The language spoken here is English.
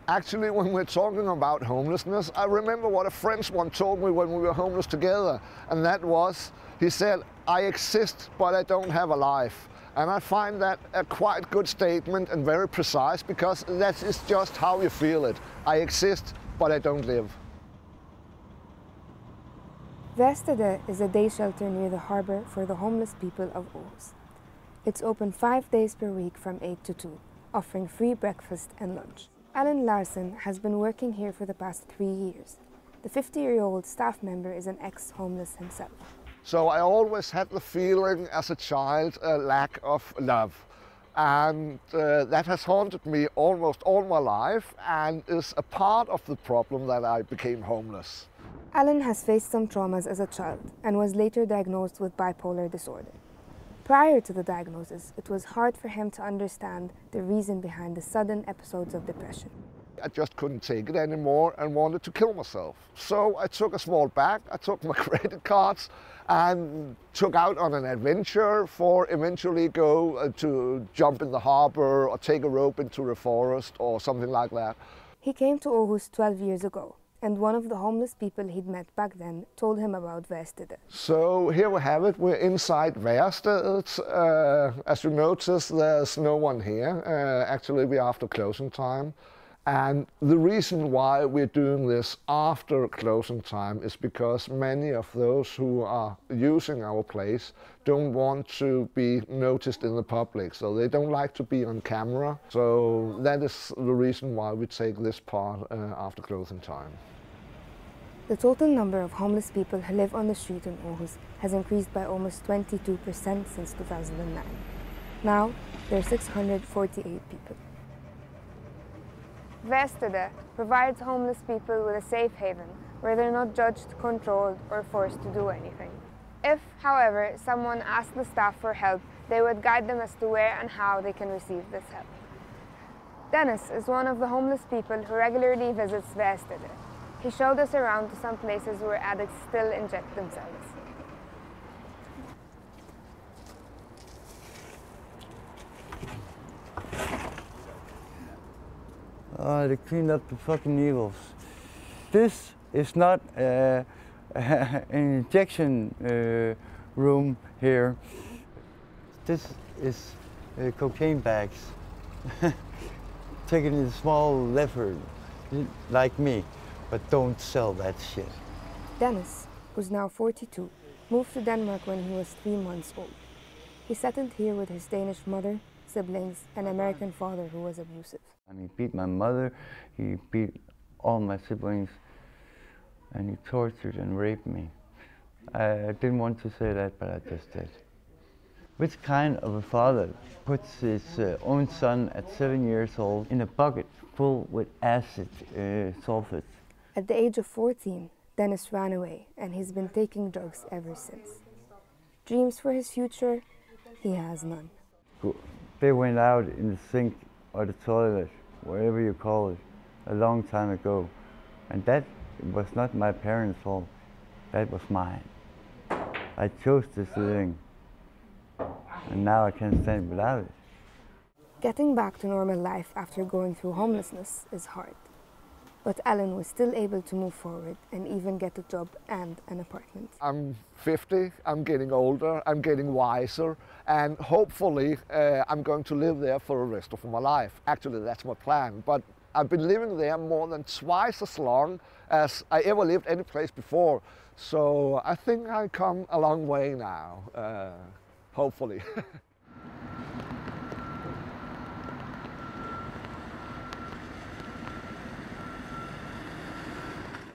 Actually, when we're talking about homelessness, I remember what a friend once told me when we were homeless together, and that was, he said, "I exist, but I don't have a life." And I find that a quite good statement and very precise, because that is just how you feel it. I exist, but I don't live. Værestedet is a day shelter near the harbour for the homeless people of Aarhus. It's open 5 days per week from 8 to 2, offering free breakfast and lunch. Allan has been working here for the past 3 years. The 50-year-old staff member is an ex-homeless himself. So I always had the feeling as a child, a lack of love. And that has haunted me almost all my life and is a part of the problem that I became homeless. Allan has faced some traumas as a child and was later diagnosed with bipolar disorder. Prior to the diagnosis, it was hard for him to understand the reason behind the sudden episodes of depression. I just couldn't take it anymore and wanted to kill myself. So I took a small bag, I took my credit cards and took out on an adventure for eventually go to jump in the harbor or take a rope into the forest or something like that. He came to Aarhus 12 years ago, and one of the homeless people he'd met back then told him about Værestedet. So here we have it, we're inside Værestedet. As you notice, there's no one here. Actually, we're after closing time. And the reason why we're doing this after closing time is because many of those who are using our place don't want to be noticed in the public, so they don't like to be on camera. So that is the reason why we take this part after closing time. The total number of homeless people who live on the street in Aarhus has increased by almost 22% since 2009. Now, there are 648 people. Værestedet provides homeless people with a safe haven where they're not judged, controlled, or forced to do anything. If, however, someone asks the staff for help, they would guide them as to where and how they can receive this help. Dennis is one of the homeless people who regularly visits Værestedet. He showed us around to some places where addicts still inject themselves. They cleaned up the fucking needles. This is not an injection room here. This is cocaine bags. Taken in small lever, like me, but don't sell that shit. Dennis, who's now 42, moved to Denmark when he was 3 months old. He settled here with his Danish mother, siblings, and American father who was abusive. And he beat my mother, he beat all my siblings, and he tortured and raped me. I didn't want to say that, but I just did. Which kind of a father puts his own son at 7 years old in a bucket full with acid sulfate? At the age of 14, Dennis ran away, and he's been taking drugs ever since. Dreams for his future? He has none. They went out in the sink or the toilet, whatever you call it, a long time ago. And that was not my parents' fault, that was mine. I chose this living, and now I can't stand without it. Getting back to normal life after going through homelessness is hard. But Allan was still able to move forward and even get a job and an apartment. I'm 50, I'm getting older, I'm getting wiser, and hopefully I'm going to live there for the rest of my life. Actually, that's my plan, but I've been living there more than twice as long as I ever lived any place before. So I think I've come a long way now, hopefully.